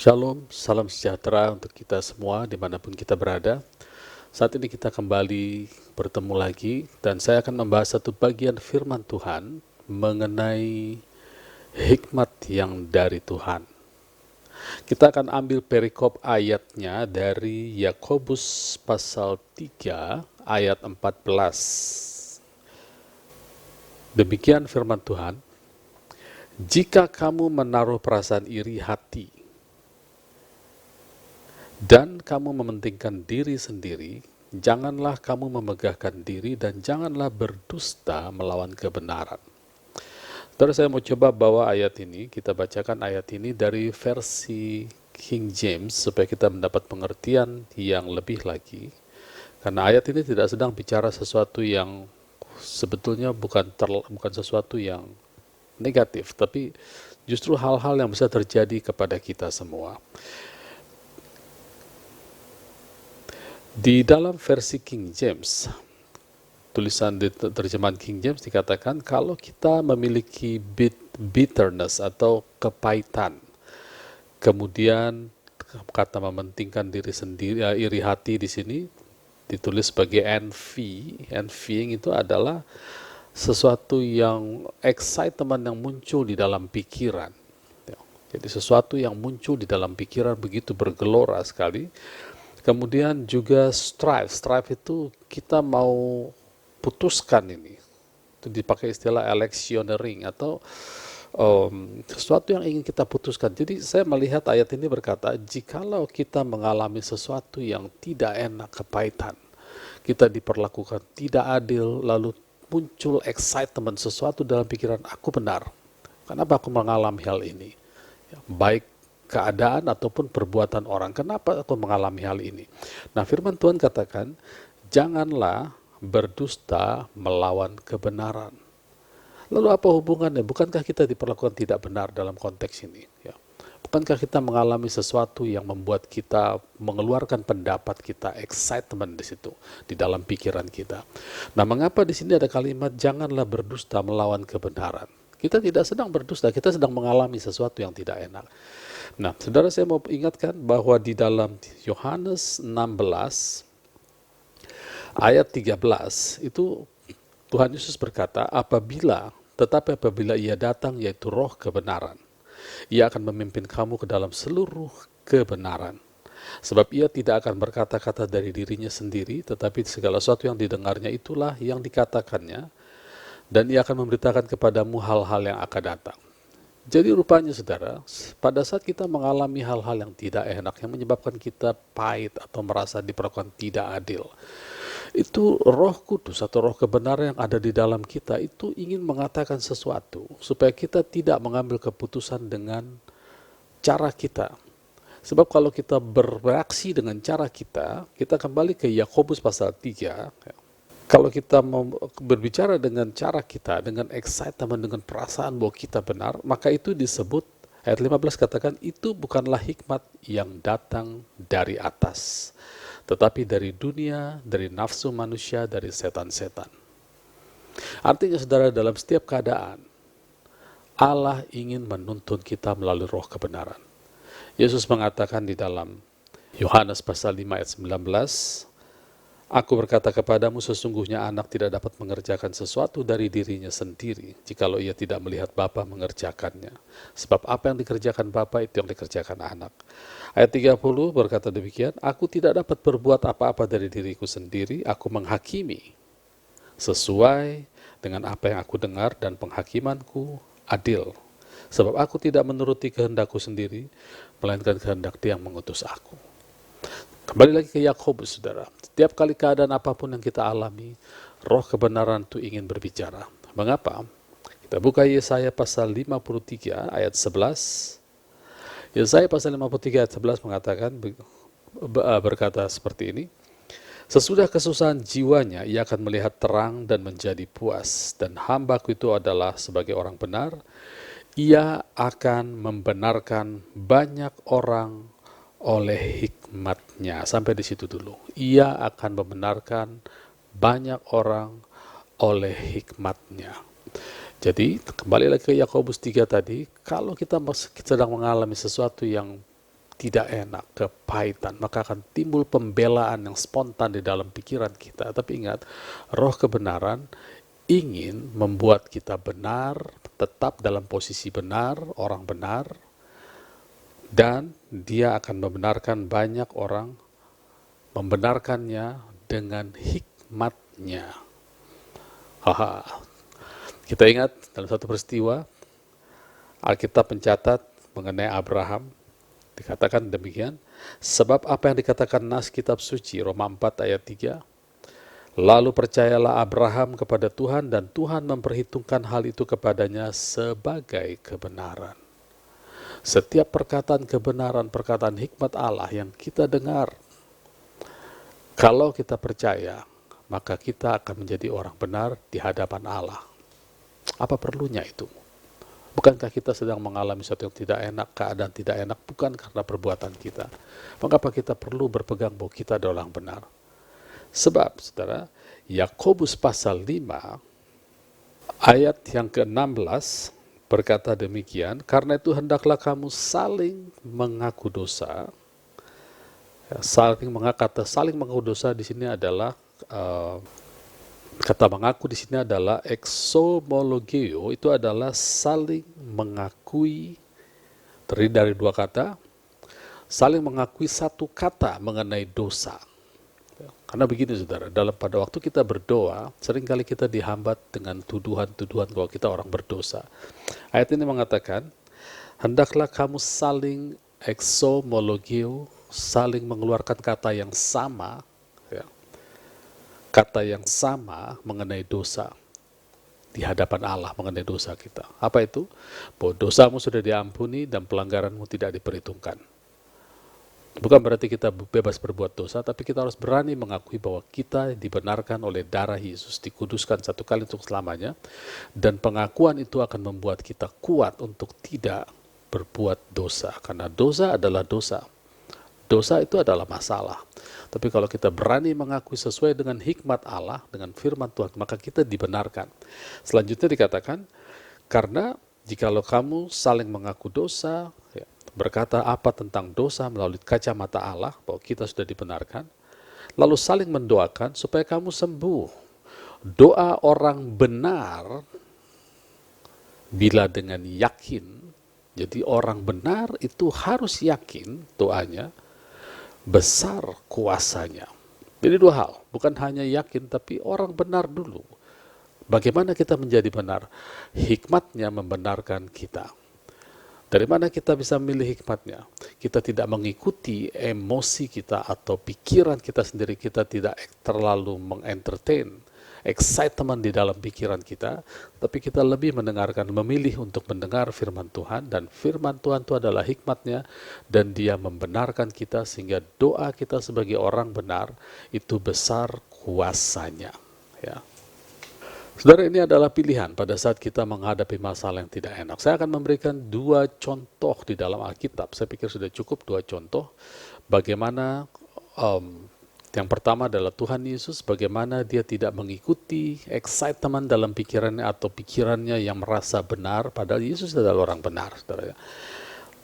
Shalom, salam sejahtera untuk kita semua dimanapun kita berada. Saat ini kita kembali bertemu lagi dan saya akan membahas satu bagian firman Tuhan mengenai hikmat yang dari Tuhan. Kita akan ambil perikop ayatnya dari Yakobus pasal 3 ayat 14. Demikian firman Tuhan, jika kamu menaruh perasaan iri hati dan kamu mementingkan diri sendiri, janganlah kamu memegahkan diri dan janganlah berdusta melawan kebenaran. Terus saya mau coba bawa ayat ini, kita bacakan ayat ini dari versi King James supaya kita mendapat pengertian yang lebih lagi. Karena ayat ini tidak sedang bicara sesuatu yang sebetulnya bukan sesuatu yang negatif, tapi justru hal-hal yang bisa terjadi kepada kita semua. Di dalam versi King James, tulisan di terjemahan King James dikatakan kalau kita memiliki bitterness atau kepahitan, kemudian kata mementingkan diri sendiri, iri hati di sini ditulis sebagai envy. Envying itu adalah sesuatu yang excitement yang muncul di dalam pikiran. Jadi sesuatu yang muncul di dalam pikiran begitu bergelora sekali. Kemudian juga strive itu kita mau putuskan ini. Itu dipakai istilah electioneering atau sesuatu yang ingin kita putuskan. Jadi saya melihat ayat ini berkata, jikalau kita mengalami sesuatu yang tidak enak, kepahitan, kita diperlakukan tidak adil, lalu muncul excitement, sesuatu dalam pikiran, aku benar. Kenapa aku mengalami hal ini? Baik keadaan ataupun perbuatan orang. Kenapa aku mengalami hal ini? Nah, firman Tuhan katakan, janganlah berdusta melawan kebenaran. Lalu apa hubungannya? Bukankah kita diperlakukan tidak benar dalam konteks ini? Ya. Bukankah kita mengalami sesuatu yang membuat kita mengeluarkan pendapat kita, excitement di situ, di dalam pikiran kita? Nah, mengapa di sini ada kalimat janganlah berdusta melawan kebenaran? Kita tidak sedang berdusta, kita sedang mengalami sesuatu yang tidak enak. Nah, saudara, saya mau ingatkan bahwa di dalam Yohanes 16 ayat 13 itu Tuhan Yesus berkata, tetapi apabila ia datang, yaitu roh kebenaran, ia akan memimpin kamu ke dalam seluruh kebenaran. Sebab ia tidak akan berkata-kata dari dirinya sendiri, tetapi segala sesuatu yang didengarnya itulah yang dikatakannya, dan ia akan memberitakan kepadamu hal-hal yang akan datang. Jadi rupanya saudara, pada saat kita mengalami hal-hal yang tidak enak, yang menyebabkan kita pahit atau merasa diperlakukan tidak adil, itu Roh Kudus atau roh kebenaran yang ada di dalam kita itu ingin mengatakan sesuatu supaya kita tidak mengambil keputusan dengan cara kita. Sebab kalau kita bereaksi dengan cara kita kembali ke Yakobus pasal 3, kalau kita mau berbicara dengan cara kita, dengan excitement, dengan perasaan bahwa kita benar, maka itu disebut, ayat 15 katakan, itu bukanlah hikmat yang datang dari atas, tetapi dari dunia, dari nafsu manusia, dari setan-setan. Artinya saudara, dalam setiap keadaan, Allah ingin menuntun kita melalui roh kebenaran. Yesus mengatakan di dalam Yohanes pasal 5 ayat 19, Aku berkata kepadamu, sesungguhnya anak tidak dapat mengerjakan sesuatu dari dirinya sendiri, jikalau ia tidak melihat Bapa mengerjakannya. Sebab apa yang dikerjakan Bapa itu yang dikerjakan anak. Ayat 30 berkata demikian, Aku tidak dapat berbuat apa-apa dari diriku sendiri, aku menghakimi sesuai dengan apa yang aku dengar dan penghakimanku adil. Sebab aku tidak menuruti kehendakku sendiri, melainkan kehendak Dia yang mengutus aku. Kembali lagi ke Yakobus, saudara. Setiap kali keadaan apapun yang kita alami, roh kebenaran itu ingin berbicara. Mengapa? Kita buka Yesaya pasal 53 ayat 11. Yesaya pasal 53 ayat 11 mengatakan, berkata seperti ini, Sesudah kesusahan jiwanya, ia akan melihat terang dan menjadi puas. Dan hambaku itu adalah sebagai orang benar, ia akan membenarkan banyak orang oleh hikmatnya. Sampai di situ dulu. Ia akan membenarkan banyak orang oleh hikmatnya. Jadi kembali lagi ke Yakobus 3 tadi, kalau kita sedang mengalami sesuatu yang tidak enak, kepahitan, maka akan timbul pembelaan yang spontan di dalam pikiran kita. Tapi ingat, roh kebenaran ingin membuat kita benar, tetap dalam posisi benar, orang benar, dan dia akan membenarkan banyak orang, membenarkannya dengan hikmatnya. Haha. Kita ingat dalam satu peristiwa, Alkitab mencatat mengenai Abraham, dikatakan demikian, sebab apa yang dikatakan nas kitab suci, Roma 4 ayat 3, lalu percayalah Abraham kepada Tuhan dan Tuhan memperhitungkan hal itu kepadanya sebagai kebenaran. Setiap perkataan kebenaran, perkataan hikmat Allah yang kita dengar, kalau kita percaya, maka kita akan menjadi orang benar di hadapan Allah. Apa perlunya itu? Bukankah kita sedang mengalami sesuatu yang tidak enak, keadaan tidak enak, bukan karena perbuatan kita. Mengapa kita perlu berpegang bahwa kita adalah orang benar? Sebab, saudara, Yakobus pasal 5, ayat yang ke-16, berkata demikian, karena itu hendaklah kamu saling mengaku dosa. Saling mengaku dosa di sini adalah, kata mengaku di sini adalah exomologeo, itu adalah saling mengakui, terdiri dari dua kata, saling mengakui satu kata mengenai dosa. Karena begini saudara, pada waktu kita berdoa, seringkali kita dihambat dengan tuduhan-tuduhan bahwa kita orang berdosa. Ayat ini mengatakan, hendaklah kamu saling exomologeo, saling mengeluarkan kata yang sama, kata yang sama mengenai dosa di hadapan Allah, mengenai dosa kita. Apa itu? Bahwa dosamu sudah diampuni dan pelanggaranmu tidak diperhitungkan. Bukan berarti kita bebas berbuat dosa, tapi kita harus berani mengakui bahwa kita dibenarkan oleh darah Yesus, dikuduskan satu kali untuk selamanya, dan pengakuan itu akan membuat kita kuat untuk tidak berbuat dosa, karena dosa adalah dosa. Dosa itu adalah masalah. Tapi kalau kita berani mengakui sesuai dengan hikmat Allah, dengan firman Tuhan, maka kita dibenarkan. Selanjutnya dikatakan, karena jikalau kamu saling mengaku dosa, berkata apa tentang dosa melalui kacamata Allah, bahwa kita sudah dibenarkan, lalu saling mendoakan supaya kamu sembuh. Doa orang benar, bila dengan yakin, jadi orang benar itu harus yakin doanya, besar kuasanya. Jadi dua hal, bukan hanya yakin, tapi orang benar dulu. Bagaimana kita menjadi benar? Hikmatnya membenarkan kita. Dari mana kita bisa memilih hikmatnya? Kita tidak mengikuti emosi kita atau pikiran kita sendiri, kita tidak terlalu mengentertain excitement di dalam pikiran kita, tapi kita lebih mendengarkan, memilih untuk mendengar firman Tuhan, dan firman Tuhan itu adalah hikmatnya, dan dia membenarkan kita sehingga doa kita sebagai orang benar itu besar kuasanya. Ya. Saudara, ini adalah pilihan pada saat kita menghadapi masalah yang tidak enak. Saya akan memberikan dua contoh di dalam Alkitab. Saya pikir sudah cukup dua contoh bagaimana yang pertama adalah Tuhan Yesus, bagaimana dia tidak mengikuti excitement dalam pikirannya atau pikirannya yang merasa benar, padahal Yesus adalah orang benar. Saudara.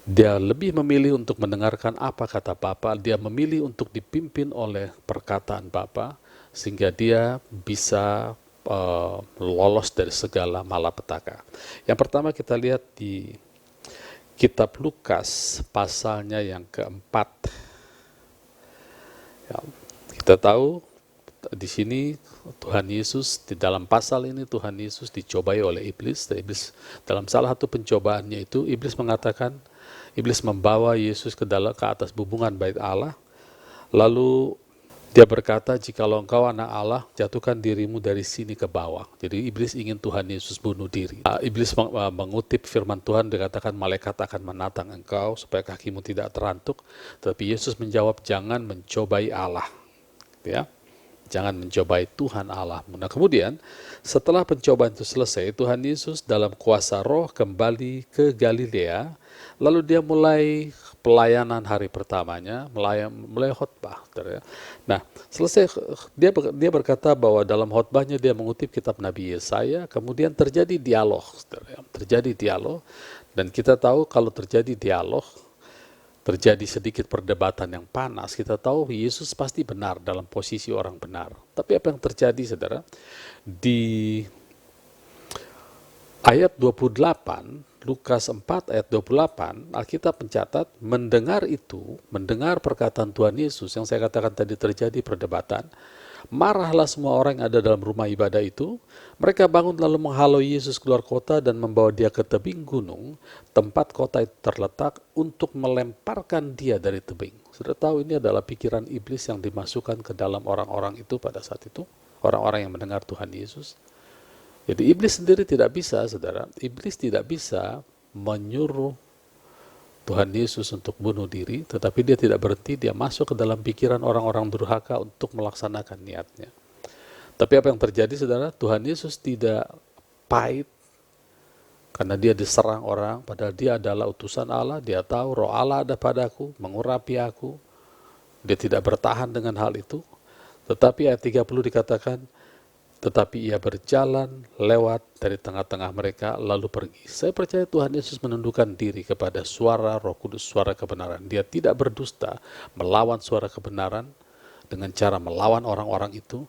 Dia lebih memilih untuk mendengarkan apa kata Bapa, dia memilih untuk dipimpin oleh perkataan Bapa, sehingga dia bisa lolos dari segala malapetaka. Yang pertama kita lihat di kitab Lukas, pasalnya yang keempat. Ya, kita tahu di sini Tuhan Yesus, di dalam pasal ini Tuhan Yesus dicobai oleh iblis. Dan iblis dalam salah satu pencobaannya itu, iblis mengatakan, iblis membawa Yesus ke atas bubungan bait Allah. Lalu dia berkata, jikalau engkau anak Allah, jatuhkan dirimu dari sini ke bawah. Jadi iblis ingin Tuhan Yesus bunuh diri. Iblis mengutip firman Tuhan, dikatakan malaikat akan menatang engkau supaya kakimu tidak terantuk. Tapi Yesus menjawab, jangan mencobai Allah. Ya, jangan mencobai Tuhan Allahmu. Nah kemudian setelah pencobaan itu selesai, Tuhan Yesus dalam kuasa roh kembali ke Galilea. Lalu dia mulai pelayanan hari pertamanya, mulai khotbah. Nah, selesai dia berkata bahwa dalam khotbahnya dia mengutip kitab Nabi Yesaya, kemudian terjadi dialog. Dan kita tahu kalau terjadi dialog, terjadi sedikit perdebatan yang panas, kita tahu Yesus pasti benar dalam posisi orang benar. Tapi apa yang terjadi, saudara? Di ayat 28, Lukas 4 ayat 28, Alkitab mencatat, mendengar perkataan Tuhan Yesus, yang saya katakan tadi terjadi perdebatan, marahlah semua orang yang ada dalam rumah ibadah itu. Mereka bangun lalu menghalau Yesus keluar kota dan membawa dia ke tebing gunung, tempat kota itu terletak, untuk melemparkan dia dari tebing. Sudah tahu ini adalah pikiran iblis yang dimasukkan ke dalam orang-orang itu pada saat itu, orang-orang yang mendengar Tuhan Yesus. Jadi iblis sendiri tidak bisa, saudara, iblis tidak bisa menyuruh Tuhan Yesus untuk bunuh diri, tetapi dia tidak berhenti, dia masuk ke dalam pikiran orang-orang durhaka untuk melaksanakan niatnya. Tapi apa yang terjadi, saudara? Tuhan Yesus tidak pahit karena dia diserang orang, padahal dia adalah utusan Allah, dia tahu roh Allah ada padaku, mengurapi aku. Dia tidak bertahan dengan hal itu. Tetapi ayat 30 dikatakan, tetapi ia berjalan lewat dari tengah-tengah mereka lalu pergi. Saya percaya Tuhan Yesus menundukkan diri kepada suara Roh Kudus, suara kebenaran. Dia tidak berdusta melawan suara kebenaran dengan cara melawan orang-orang itu.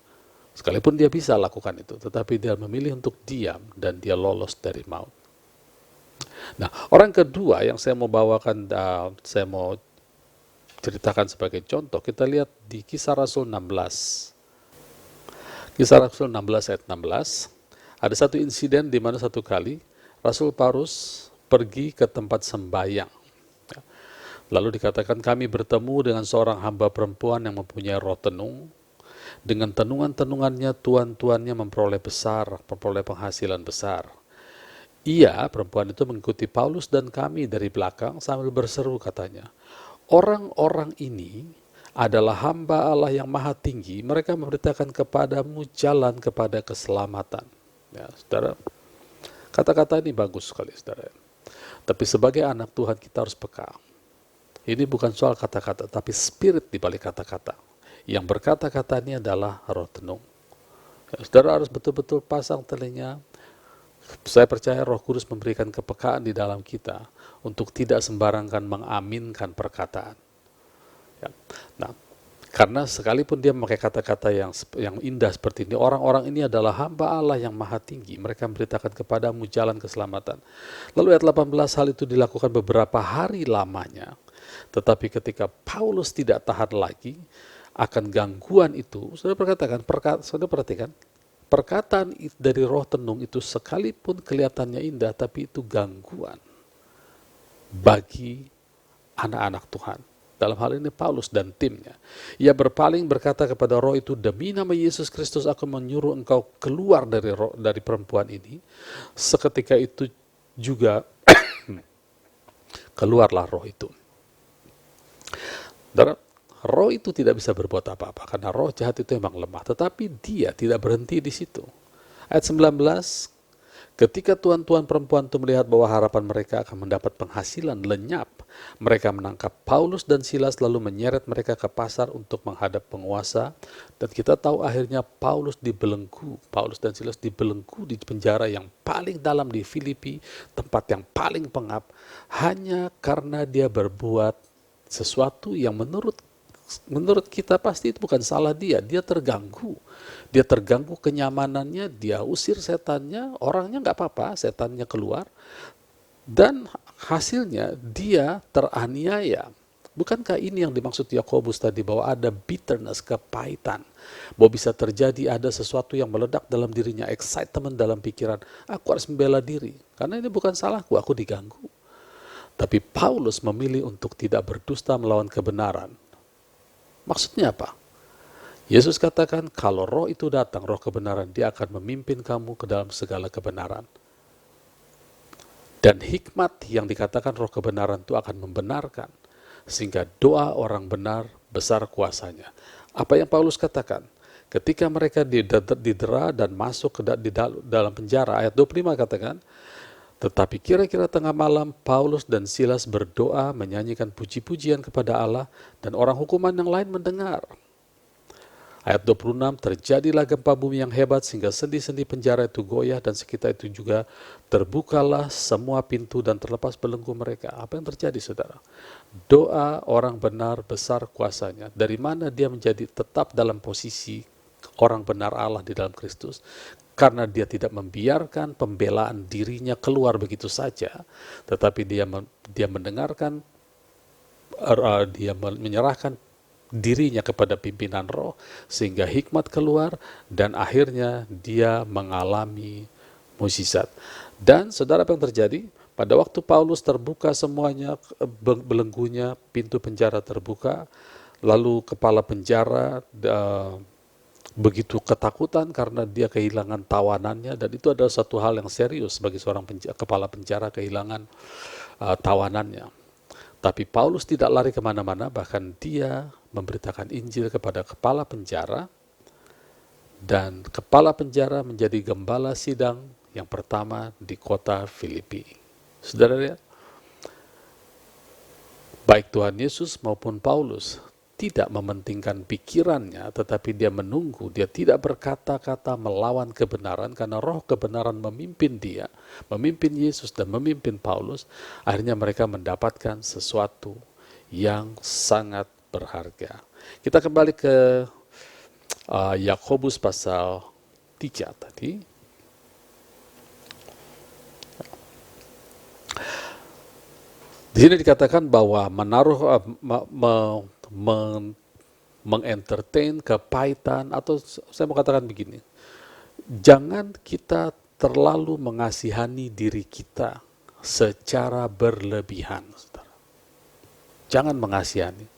Sekalipun dia bisa lakukan itu, tetapi dia memilih untuk diam dan dia lolos dari maut. Nah, orang kedua yang saya mau bawakan, saya mau ceritakan sebagai contoh, kita lihat di Kisah Rasul 16. Kisah Rasul 16 ayat 16, ada satu insiden di mana satu kali Rasul Paulus pergi ke tempat sembahyang. Lalu dikatakan, kami bertemu dengan seorang hamba perempuan yang mempunyai roh tenung. Dengan tenungan-tenungannya tuan-tuannya memperoleh penghasilan besar. Ia, perempuan itu, mengikuti Paulus dan kami dari belakang sambil berseru, katanya, orang-orang ini adalah hamba Allah yang maha tinggi, mereka memberitakan kepadamu jalan kepada keselamatan. Ya, saudara, kata-kata ini bagus sekali, saudara. Tapi sebagai anak Tuhan kita harus peka. Ini bukan soal kata-kata, tapi spirit di balik kata-kata. Yang berkata-kata ini adalah roh tenung. Ya, saudara harus betul-betul pasang telinga. Saya percaya Roh Kudus memberikan kepekaan di dalam kita untuk tidak sembarangan mengaminkan perkataan. Ya. Nah, karena sekalipun dia memakai kata-kata yang indah seperti ini, orang-orang ini adalah hamba Allah yang maha tinggi, mereka memberitakan kepadamu jalan keselamatan. Lalu ayat 18, hal itu dilakukan beberapa hari lamanya. Tetapi ketika Paulus tidak tahan lagi akan gangguan itu, saudara perhatikan, perkataan dari roh tenung itu sekalipun kelihatannya indah, tapi itu gangguan bagi anak-anak Tuhan. Dalam hal ini Paulus dan timnya. Ia berpaling berkata kepada roh itu, demi nama Yesus Kristus aku menyuruh engkau keluar dari perempuan ini. Seketika itu juga keluarlah roh itu. Dan roh itu tidak bisa berbuat apa-apa karena roh jahat itu memang lemah. Tetapi dia tidak berhenti di situ. Ayat 19, ketika tuan-tuan perempuan itu melihat bahwa harapan mereka akan mendapat penghasilan lenyap, mereka menangkap Paulus dan Silas lalu menyeret mereka ke pasar untuk menghadap penguasa. Dan kita tahu akhirnya Paulus dan Silas dibelenggu di penjara yang paling dalam di Filipi, tempat yang paling pengap, hanya karena dia berbuat sesuatu yang menurut kita pasti itu bukan salah dia terganggu. Dia terganggu kenyamanannya, dia usir setannya, orangnya nggak apa-apa, setannya keluar. Dan hasilnya dia teraniaya. Bukankah ini yang dimaksud Yakobus tadi, bahwa ada bitterness, kepahitan. Bahwa bisa terjadi ada sesuatu yang meledak dalam dirinya, excitement dalam pikiran, aku harus membela diri. Karena ini bukan salahku, aku diganggu. Tapi Paulus memilih untuk tidak berdusta melawan kebenaran. Maksudnya apa? Yesus katakan, kalau roh itu datang, roh kebenaran, dia akan memimpin kamu ke dalam segala kebenaran. Dan hikmat yang dikatakan roh kebenaran itu akan membenarkan. Sehingga doa orang benar besar kuasanya. Apa yang Paulus katakan? Ketika mereka didera dan masuk ke dalam penjara, ayat 25 katakan, tetapi kira-kira tengah malam, Paulus dan Silas berdoa, menyanyikan puji-pujian kepada Allah, dan orang hukuman yang lain mendengar. Ayat 26, terjadilah gempa bumi yang hebat sehingga sendi-sendi penjara itu goyah dan sekitar itu juga terbukalah semua pintu dan terlepas belenggu mereka. Apa yang terjadi, saudara? Doa orang benar besar kuasanya. Dari mana dia menjadi tetap dalam posisi orang benar Allah di dalam Kristus? Karena dia tidak membiarkan pembelaan dirinya keluar begitu saja, tetapi dia mendengarkan, dia menyerahkan dirinya kepada pimpinan roh, sehingga hikmat keluar, dan akhirnya dia mengalami mukjizat. Dan saudara, apa yang terjadi? Pada waktu Paulus terbuka semuanya, belenggunya, pintu penjara terbuka, lalu kepala penjara begitu ketakutan karena dia kehilangan tawanannya, dan itu adalah satu hal yang serius bagi seorang kepala penjara, kehilangan tawanannya. Tapi Paulus tidak lari kemana-mana, bahkan dia memberitakan Injil kepada kepala penjara, dan kepala penjara menjadi gembala sidang yang pertama di kota Filipi. Saudara lihat, baik Tuhan Yesus maupun Paulus tidak mementingkan pikirannya, tetapi dia menunggu, dia tidak berkata-kata melawan kebenaran, karena roh kebenaran memimpin dia, memimpin Yesus dan memimpin Paulus. Akhirnya mereka mendapatkan sesuatu yang sangat berharga. Kita kembali ke Yakobus pasal 3 tadi. Di sini dikatakan bahwa menaruh mengentertain kepahitan, atau saya mau katakan begini, jangan kita terlalu mengasihani diri kita secara berlebihan, saudara. Jangan mengasihani,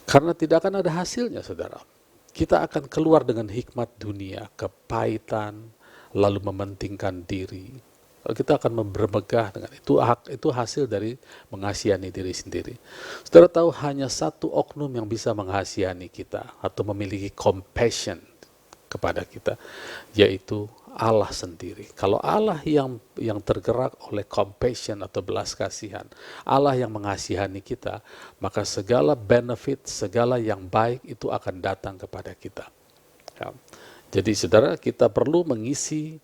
karena tidak akan ada hasilnya, saudara. Kita akan keluar dengan hikmat dunia, kepahitan, lalu mementingkan diri. Kita akan bermegah dengan itu hasil dari mengasihani diri sendiri. Saudara tahu, hanya satu oknum yang bisa mengasihani kita atau memiliki compassion kepada kita, yaitu Allah sendiri. Kalau Allah yang tergerak oleh compassion atau belas kasihan, Allah yang mengasihani kita, maka segala benefit, segala yang baik itu akan datang kepada kita. Ya. Jadi saudara, kita perlu mengisi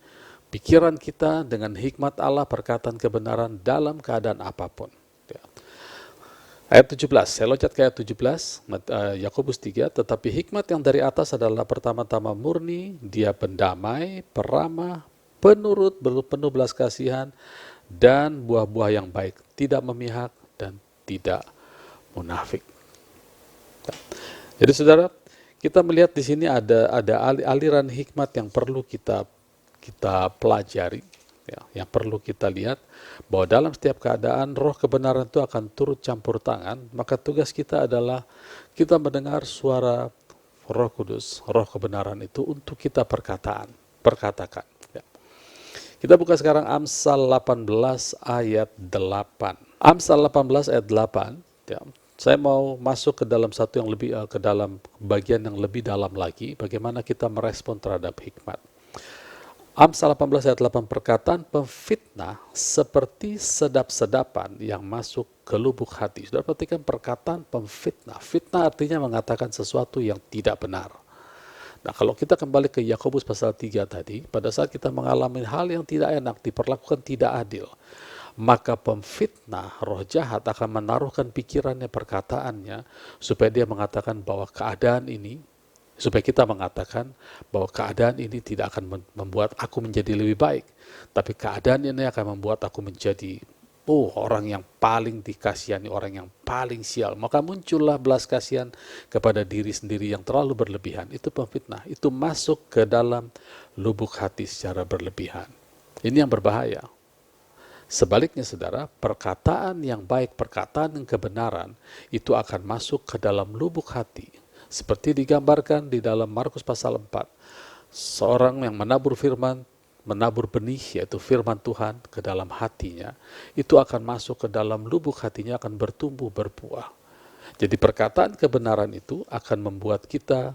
pikiran kita dengan hikmat Allah, perkataan kebenaran dalam keadaan apapun. Ya. Ayat 17, saya loncat ke ayat 17, Yakobus 3, tetapi hikmat yang dari atas adalah pertama-tama murni, dia pendamai, peramah, penurut, penuh belas kasihan, dan buah-buah yang baik, tidak memihak dan tidak munafik. Ya. Jadi saudara, kita melihat di sini ada aliran hikmat yang perlu kita pelajari, ya, yang perlu kita lihat, bahwa dalam setiap keadaan roh kebenaran itu akan turut campur tangan. Maka tugas kita adalah kita mendengar suara Roh Kudus, roh kebenaran itu untuk kita perkatakan. Ya. Kita buka sekarang Amsal 18 ayat 8. Amsal 18 ayat 8. Ya. Saya mau masuk ke dalam satu yang lebih ke dalam bagian yang lebih dalam lagi, bagaimana kita merespon terhadap hikmat. Amsal 18 ayat 8, perkataan pemfitnah seperti sedap-sedapan yang masuk ke lubuk hati. Sudah perhatikan perkataan pemfitnah. Fitnah artinya mengatakan sesuatu yang tidak benar. Nah, kalau kita kembali ke Yakobus pasal 3 tadi, pada saat kita mengalami hal yang tidak enak, diperlakukan tidak adil, maka pemfitnah, roh jahat akan menaruhkan pikirannya, perkataannya, supaya dia mengatakan bahwa keadaan ini, supaya kita mengatakan bahwa keadaan ini tidak akan membuat aku menjadi lebih baik, tapi keadaan ini akan membuat aku menjadi orang yang paling dikasihani, orang yang paling sial. Maka muncullah belas kasihan kepada diri sendiri yang terlalu berlebihan. Itu pemfitnah, itu masuk ke dalam lubuk hati secara berlebihan. Ini yang berbahaya. Sebaliknya saudara, perkataan yang baik, perkataan yang kebenaran, itu akan masuk ke dalam lubuk hati. Seperti digambarkan di dalam Markus pasal 4. Seorang yang menabur firman, menabur benih, yaitu firman Tuhan ke dalam hatinya, itu akan masuk ke dalam lubuk hatinya, akan bertumbuh, berbuah. Jadi perkataan kebenaran itu akan membuat kita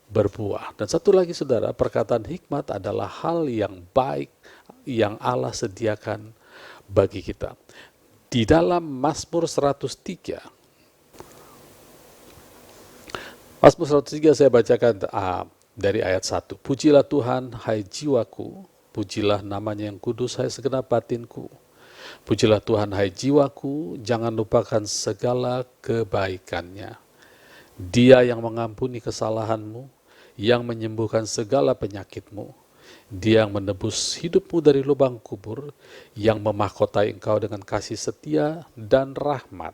berbuah. Dan satu lagi saudara, perkataan hikmat adalah hal yang baik yang Allah sediakan bagi kita. Di dalam Mazmur 103, Mazmur 103 saya bacakan dari ayat 1. Pujilah Tuhan, hai jiwaku, pujilah namanya yang kudus, hai segenap batinku. Pujilah Tuhan, hai jiwaku, jangan lupakan segala kebaikannya. Dia yang mengampuni kesalahanmu, yang menyembuhkan segala penyakitmu. Dia yang menebus hidupmu dari lubang kubur, yang memahkotai engkau dengan kasih setia dan rahmat.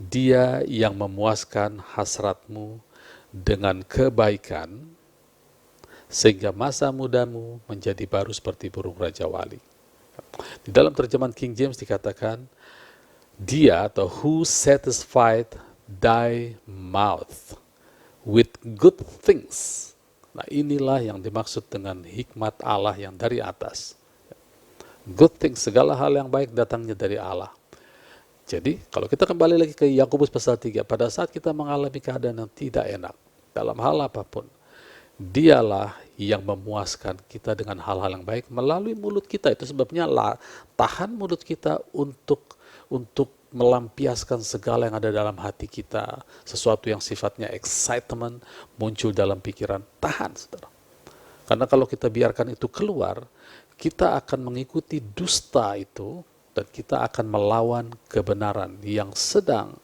Dia yang memuaskan hasratmu dengan kebaikan, sehingga masa mudamu menjadi baru seperti burung Raja Wali. Di dalam terjemahan King James dikatakan, dia atau who satisfied thy mouth with good things. Nah, inilah yang dimaksud dengan hikmat Allah yang dari atas. Good things, segala hal yang baik datangnya dari Allah. Jadi, kalau kita kembali lagi ke Yakobus pasal 3, pada saat kita mengalami keadaan yang tidak enak, dalam hal apapun, dialah yang memuaskan kita dengan hal-hal yang baik melalui mulut kita. Itu sebabnya tahan mulut kita untuk melampiaskan segala yang ada dalam hati kita. Sesuatu yang sifatnya excitement muncul dalam pikiran, tahan, saudara. Karena kalau kita biarkan itu keluar, kita akan mengikuti dusta itu, dan kita akan melawan kebenaran yang sedang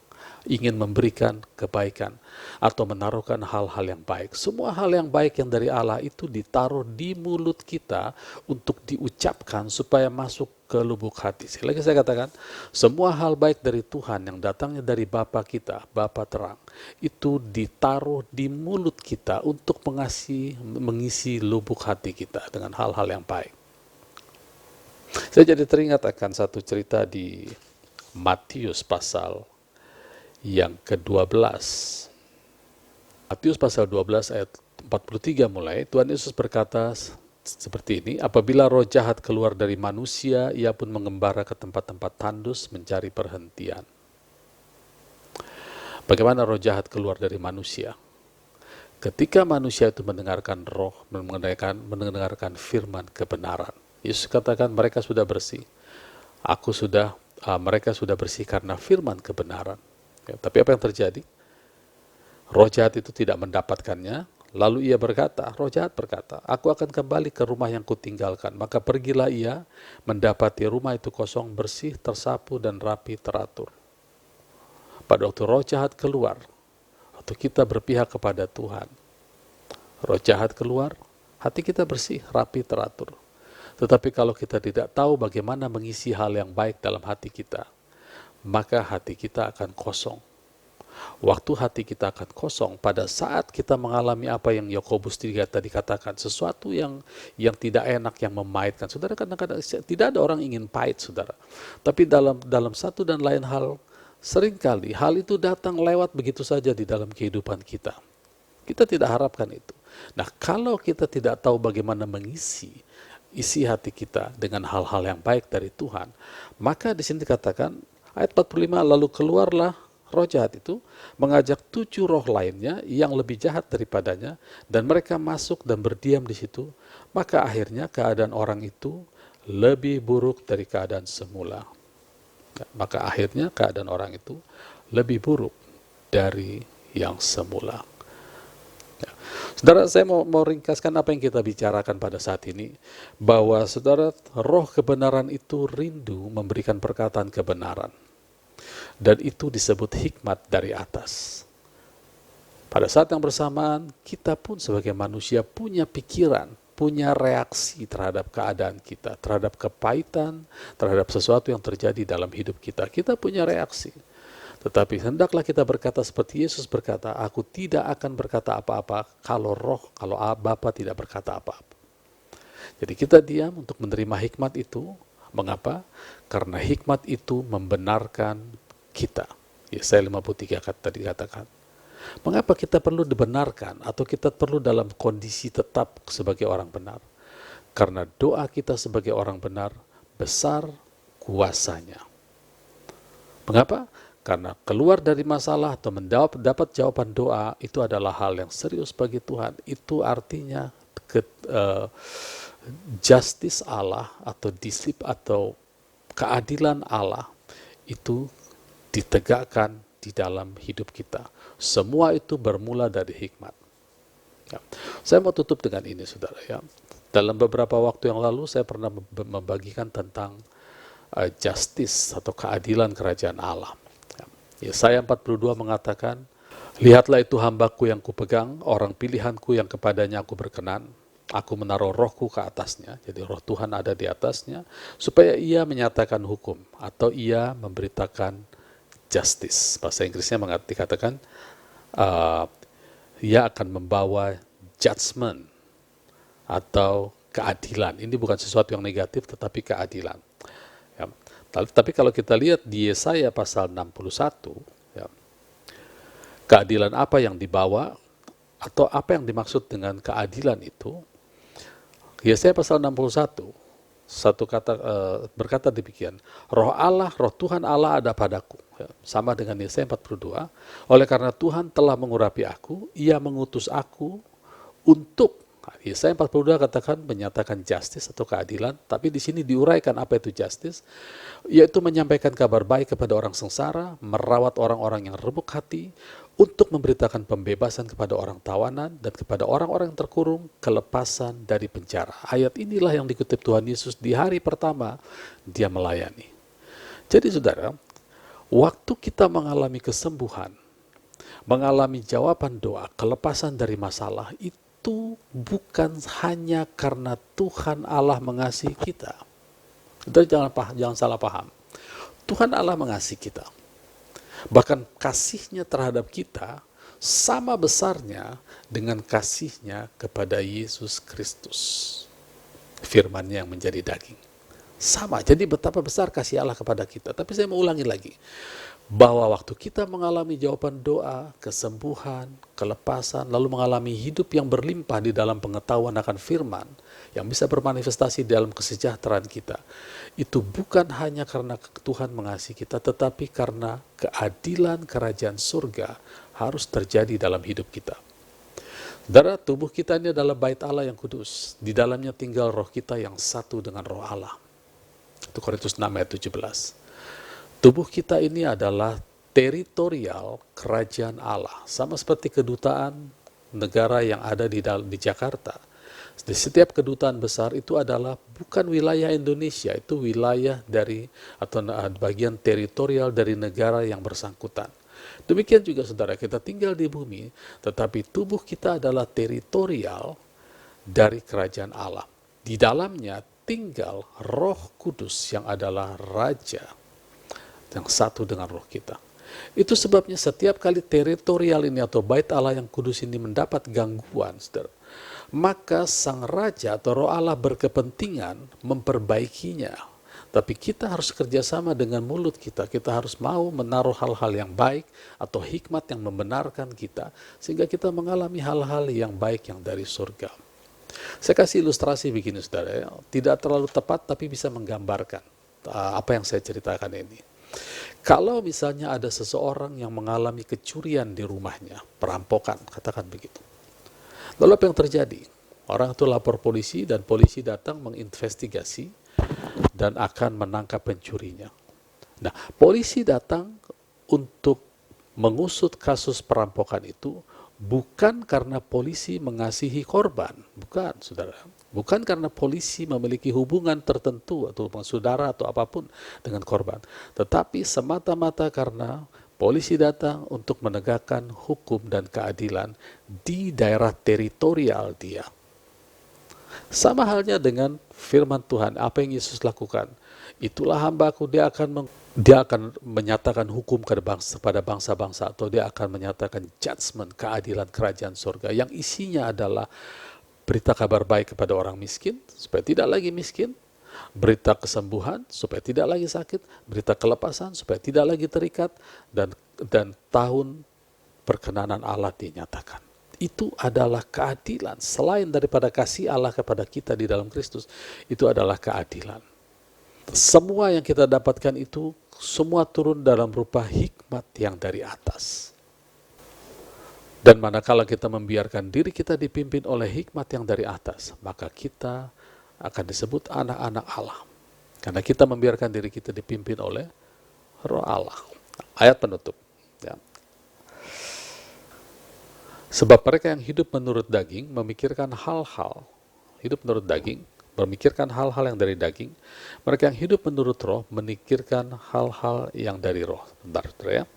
ingin memberikan kebaikan atau menaruhkan hal-hal yang baik. Semua hal yang baik yang dari Allah itu ditaruh di mulut kita untuk diucapkan supaya masuk ke lubuk hati. Sekali lagi saya katakan, semua hal baik dari Tuhan yang datangnya dari Bapa kita, Bapa terang, itu ditaruh di mulut kita untuk mengisi lubuk hati kita dengan hal-hal yang baik. Saya jadi teringat akan satu cerita di Matius pasal yang ke-12. Matius pasal 12 ayat 43 mulai, Tuhan Yesus berkata seperti ini, apabila roh jahat keluar dari manusia, ia pun mengembara ke tempat-tempat tandus mencari perhentian. Bagaimana roh jahat keluar dari manusia? Ketika manusia itu mendengarkan roh, mendengarkan firman kebenaran. Yesus katakan mereka sudah bersih. Mereka sudah bersih karena firman kebenaran. Ya, tapi apa yang terjadi? Roh jahat itu tidak mendapatkannya. Lalu ia berkata, roh jahat berkata, aku akan kembali ke rumah yang kutinggalkan. Maka pergilah ia, mendapati rumah itu kosong, bersih, tersapu, dan rapi teratur. Pada waktu roh jahat keluar, waktu kita berpihak kepada Tuhan, roh jahat keluar, hati kita bersih, rapi, teratur. Tetapi kalau kita tidak tahu bagaimana mengisi hal yang baik dalam hati kita, maka hati kita akan kosong. Waktu hati kita akan kosong, pada saat kita mengalami apa yang Yakobus 3 tadi katakan, sesuatu yang tidak enak, yang memahitkan. Saudara, kadang-kadang tidak ada orang ingin pahit, saudara. Tapi dalam satu dan lain hal, seringkali hal itu datang lewat begitu saja di dalam kehidupan kita. Kita tidak harapkan itu. Nah, kalau kita tidak tahu bagaimana mengisi isi hati kita dengan hal-hal yang baik dari Tuhan, maka di sini dikatakan ayat 45, lalu keluarlah roh jahat itu mengajak 7 roh lainnya yang lebih jahat daripadanya, dan mereka masuk dan berdiam di situ. Maka akhirnya keadaan orang itu lebih buruk dari keadaan semula. Maka akhirnya keadaan orang itu lebih buruk dari yang semula. Ya. Saudara, saya mau ringkaskan apa yang kita bicarakan pada saat ini, bahwa saudara, roh kebenaran itu rindu memberikan perkataan kebenaran, dan itu disebut hikmat dari atas. Pada saat yang bersamaan, kita pun sebagai manusia punya pikiran, punya reaksi terhadap keadaan kita, terhadap kepahitan, terhadap sesuatu yang terjadi dalam hidup kita. Kita punya reaksi. Tetapi hendaklah kita berkata seperti Yesus berkata, aku tidak akan berkata apa-apa kalau Bapa tidak berkata apa-apa. Jadi kita diam untuk menerima hikmat itu. Mengapa? Karena hikmat itu membenarkan kita. Yesaya 53 tadi katakan. Mengapa kita perlu dibenarkan atau kita perlu dalam kondisi tetap sebagai orang benar? Karena doa kita sebagai orang benar besar kuasanya. Mengapa? Karena keluar dari masalah atau mendapat jawaban doa itu adalah hal yang serius bagi Tuhan. Itu artinya justice Allah atau keadilan Allah itu ditegakkan di dalam hidup kita. Semua itu bermula dari hikmat. Ya. Saya mau tutup dengan ini, saudara. Ya. Dalam beberapa waktu yang lalu saya pernah membagikan tentang justice atau keadilan kerajaan Allah. Ya. Yesaya 42 mengatakan, lihatlah itu hambaku yang kupegang, orang pilihanku yang kepadanya aku berkenan. Aku menaruh rohku ke atasnya, jadi roh Tuhan ada di atasnya, supaya ia menyatakan hukum, atau ia memberitakan justice. Bahasa Inggrisnya dikatakan, ia akan membawa judgment, atau keadilan. Ini bukan sesuatu yang negatif, tetapi keadilan. Ya. Tapi kalau kita lihat di Yesaya pasal 61, ya, keadilan apa yang dibawa, atau apa yang dimaksud dengan keadilan itu, Yesaya pasal 61, satu kata berkata demikian, roh Allah, roh Tuhan Allah ada padaku. Ya, sama dengan Yesaya 42, oleh karena Tuhan telah mengurapi aku, ia mengutus aku untuk, Yesaya 42 katakan menyatakan justice atau keadilan, tapi di sini diuraikan apa itu justice, yaitu menyampaikan kabar baik kepada orang sengsara, merawat orang-orang yang remuk hati, untuk memberitakan pembebasan kepada orang tawanan dan kepada orang-orang yang terkurung kelepasan dari penjara. Ayat inilah yang dikutip Tuhan Yesus di hari pertama dia melayani. Jadi saudara, waktu kita mengalami kesembuhan, mengalami jawaban doa, kelepasan dari masalah, itu bukan hanya karena Tuhan Allah mengasihi kita. Jangan salah paham. Tuhan Allah mengasihi kita. Bahkan kasihnya terhadap kita sama besarnya dengan kasihnya kepada Yesus Kristus. Firman-Nya yang menjadi daging. Sama, jadi betapa besar kasih Allah kepada kita. Tapi saya mau ulangi lagi, bahwa waktu kita mengalami jawaban doa, kesembuhan, kelepasan, lalu mengalami hidup yang berlimpah di dalam pengetahuan akan firman, yang bisa bermanifestasi dalam kesejahteraan kita, itu bukan hanya karena Tuhan mengasihi kita, tetapi karena keadilan kerajaan surga harus terjadi dalam hidup kita. Saudara, tubuh kita ini adalah bait Allah yang kudus. Di dalamnya tinggal roh kita yang satu dengan roh Allah. Itu Korintus 6 ayat 17. Tubuh kita ini adalah teritorial kerajaan Allah. Sama seperti kedutaan negara yang ada di Jakarta. Di setiap kedutaan besar itu adalah bukan wilayah Indonesia, itu wilayah dari atau bagian teritorial dari negara yang bersangkutan. Demikian juga saudara, kita tinggal di bumi, tetapi tubuh kita adalah teritorial dari kerajaan Allah. Di dalamnya tinggal Roh Kudus yang adalah Raja, yang satu dengan roh kita. Itu sebabnya setiap kali teritorial ini atau bait Allah yang kudus ini mendapat gangguan, saudara, maka sang Raja atau roh Allah berkepentingan memperbaikinya. Tapi kita harus kerjasama dengan mulut kita. Kita harus mau menaruh hal-hal yang baik atau hikmat yang membenarkan kita, sehingga kita mengalami hal-hal yang baik yang dari surga. Saya kasih ilustrasi begini, saudara, ya. Tidak terlalu tepat tapi bisa menggambarkan apa yang saya ceritakan ini. Kalau misalnya ada seseorang yang mengalami kecurian di rumahnya, perampokan, katakan begitu. Lalu apa yang terjadi? Orang itu lapor polisi dan polisi datang menginvestigasi dan akan menangkap pencurinya. Nah, polisi datang untuk mengusut kasus perampokan itu bukan karena polisi mengasihi korban, bukan, saudara. Bukan karena polisi memiliki hubungan tertentu atau saudara atau apapun dengan korban, tetapi semata-mata karena polisi datang untuk menegakkan hukum dan keadilan di daerah teritorial dia. Sama halnya dengan firman Tuhan, apa yang Yesus lakukan. Itulah hambaku, dia akan menyatakan hukum kepada bangsa-bangsa, atau dia akan menyatakan judgment, keadilan kerajaan surga, yang isinya adalah berita kabar baik kepada orang miskin, supaya tidak lagi miskin, berita kesembuhan, supaya tidak lagi sakit, berita kelepasan, supaya tidak lagi terikat, dan tahun perkenanan Allah dinyatakan. Itu adalah keadilan. Selain daripada kasih Allah kepada kita di dalam Kristus, itu adalah keadilan. Semua yang kita dapatkan itu semua turun dalam rupa hikmat yang dari atas. Dan manakala kita membiarkan diri kita dipimpin oleh hikmat yang dari atas, maka kita akan disebut anak-anak Allah. Karena kita membiarkan diri kita dipimpin oleh Roh Allah. Ayat penutup. Ya. Sebab mereka yang hidup menurut daging memikirkan hal-hal, hidup menurut daging, memikirkan hal-hal yang dari daging. Mereka yang hidup menurut roh memikirkan hal-hal yang dari roh. Bentar, ya.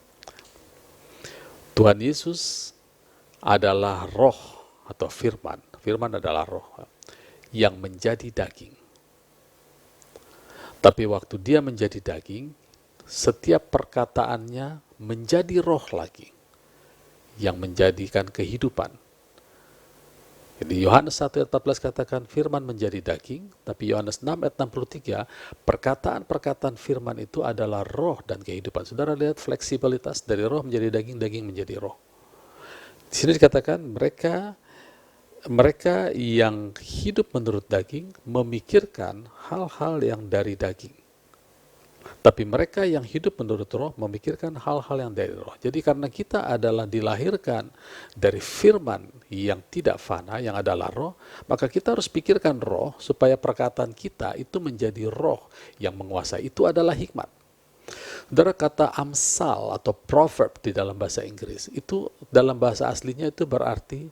Tuhan Yesus adalah roh atau firman. Firman adalah roh yang menjadi daging. Tapi waktu dia menjadi daging, setiap perkataannya menjadi roh lagi yang menjadikan kehidupan. Jadi Yohanes 1 ayat 14 katakan firman menjadi daging, tapi Yohanes 6 ayat 63, perkataan-perkataan firman itu adalah roh dan kehidupan. Saudara lihat fleksibilitas dari roh menjadi daging, daging menjadi roh. Di sini dikatakan mereka yang hidup menurut daging memikirkan hal-hal yang dari daging. Tapi mereka yang hidup menurut roh memikirkan hal-hal yang dari roh. Jadi karena kita adalah dilahirkan dari firman yang tidak fana, yang adalah roh, maka kita harus pikirkan roh supaya perkataan kita itu menjadi roh yang menguasai. Itu adalah hikmat. Saudara, kata amsal atau proverb di dalam bahasa Inggris, itu dalam bahasa aslinya itu berarti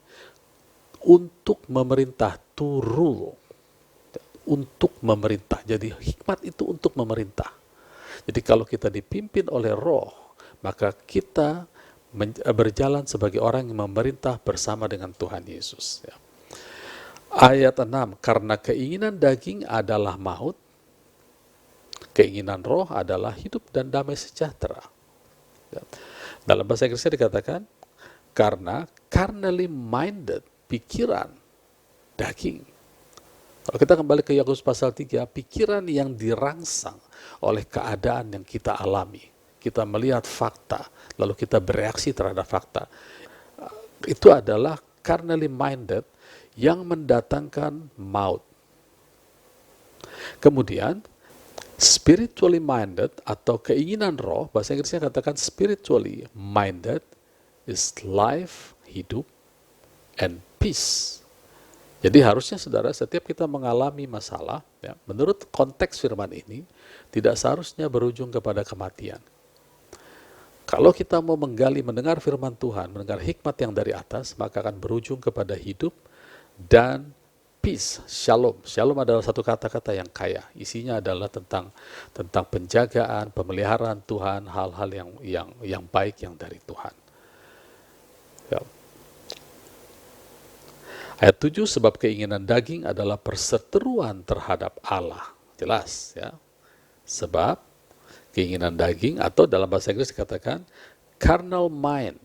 untuk memerintah, to rule. Untuk memerintah. Jadi hikmat itu untuk memerintah. Jadi kalau kita dipimpin oleh roh, maka kita berjalan sebagai orang yang memerintah bersama dengan Tuhan Yesus. Ya. Ayat 6, karena keinginan daging adalah maut, keinginan roh adalah hidup dan damai sejahtera. Ya. Dalam bahasa Inggrisnya dikatakan, karena carnally minded, pikiran, daging. Kalau kita kembali ke Yakobus pasal 3, pikiran yang dirangsang oleh keadaan yang kita alami. Kita melihat fakta, lalu kita bereaksi terhadap fakta. Itu adalah carnally minded yang mendatangkan maut. Kemudian, spiritually minded atau keinginan roh, bahasa Inggrisnya katakan spiritually minded is life, hidup, and peace. Jadi harusnya saudara, setiap kita mengalami masalah, ya, menurut konteks firman ini, tidak seharusnya berujung kepada kematian. Kalau kita mau menggali, mendengar firman Tuhan, mendengar hikmat yang dari atas, maka akan berujung kepada hidup dan peace, shalom. Shalom adalah satu kata-kata yang kaya. Isinya adalah tentang penjagaan, pemeliharaan Tuhan, hal-hal yang baik yang dari Tuhan. Ya. Ayat 7, sebab keinginan daging adalah perseteruan terhadap Allah. Jelas ya. Sebab keinginan daging, atau dalam bahasa Inggris dikatakan carnal mind.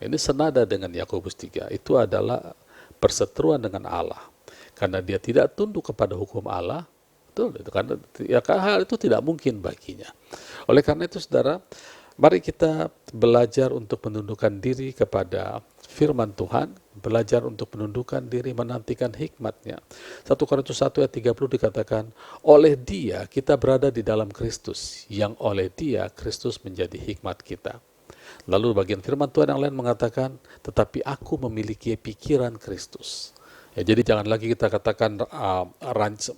Ini senada dengan Yakobus 3. Itu adalah perseteruan dengan Allah. Karena dia tidak tunduk kepada hukum Allah, betul, itu karena ya, hal itu tidak mungkin baginya. Oleh karena itu saudara, mari kita belajar untuk menundukkan diri kepada firman Tuhan, belajar untuk menundukkan diri, menantikan hikmatnya. 1 Korintus 1 ayat 30 dikatakan, oleh dia kita berada di dalam Kristus, yang oleh dia Kristus menjadi hikmat kita. Lalu bagian firman Tuhan yang lain mengatakan, tetapi aku memiliki pikiran Kristus. Ya, jadi jangan lagi kita katakan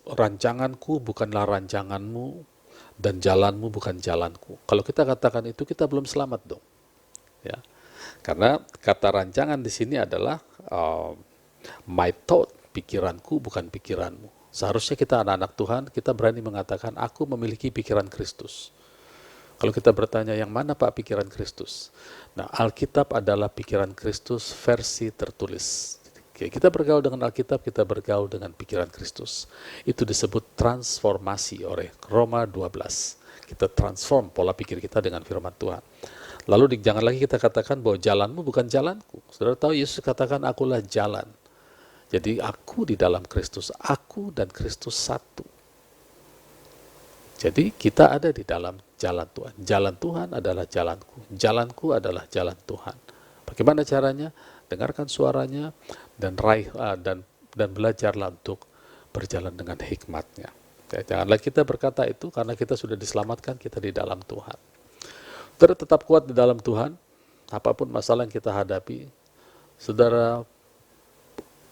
rancanganku bukanlah rancanganmu dan jalanmu bukan jalanku. Kalau kita katakan itu, kita belum selamat dong. Ya. Karena kata rancangan di sini adalah my thought, pikiranku bukan pikiranmu. Seharusnya kita anak-anak Tuhan, kita berani mengatakan aku memiliki pikiran Kristus. Kalau kita bertanya yang mana Pak pikiran Kristus? Nah, Alkitab adalah pikiran Kristus versi tertulis. Oke, kita bergaul dengan Alkitab, kita bergaul dengan pikiran Kristus. Itu disebut transformasi oleh Roma 12. Kita transform pola pikir kita dengan firman Tuhan. Lalu jangan lagi kita katakan bahwa jalanmu bukan jalanku. Saudara tahu Yesus katakan akulah jalan. Jadi aku di dalam Kristus, aku dan Kristus satu. Jadi kita ada di dalam jalan Tuhan. Jalan Tuhan adalah jalanku. Jalanku adalah jalan Tuhan. Bagaimana caranya? Dengarkan suaranya dan belajarlah untuk berjalan dengan hikmatnya. Ya, janganlah kita berkata itu karena kita sudah diselamatkan, kita di dalam Tuhan. Saudara tetap kuat di dalam Tuhan, apapun masalah yang kita hadapi, saudara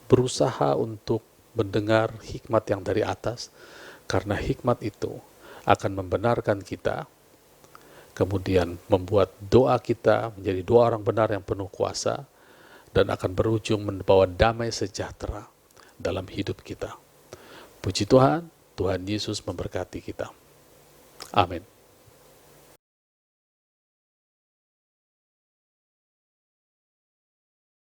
berusaha untuk mendengar hikmat yang dari atas, karena hikmat itu akan membenarkan kita kemudian membuat doa kita menjadi doa orang benar yang penuh kuasa, dan akan berujung membawa damai sejahtera dalam hidup kita. Puji Tuhan, Tuhan Yesus memberkati kita. Amin.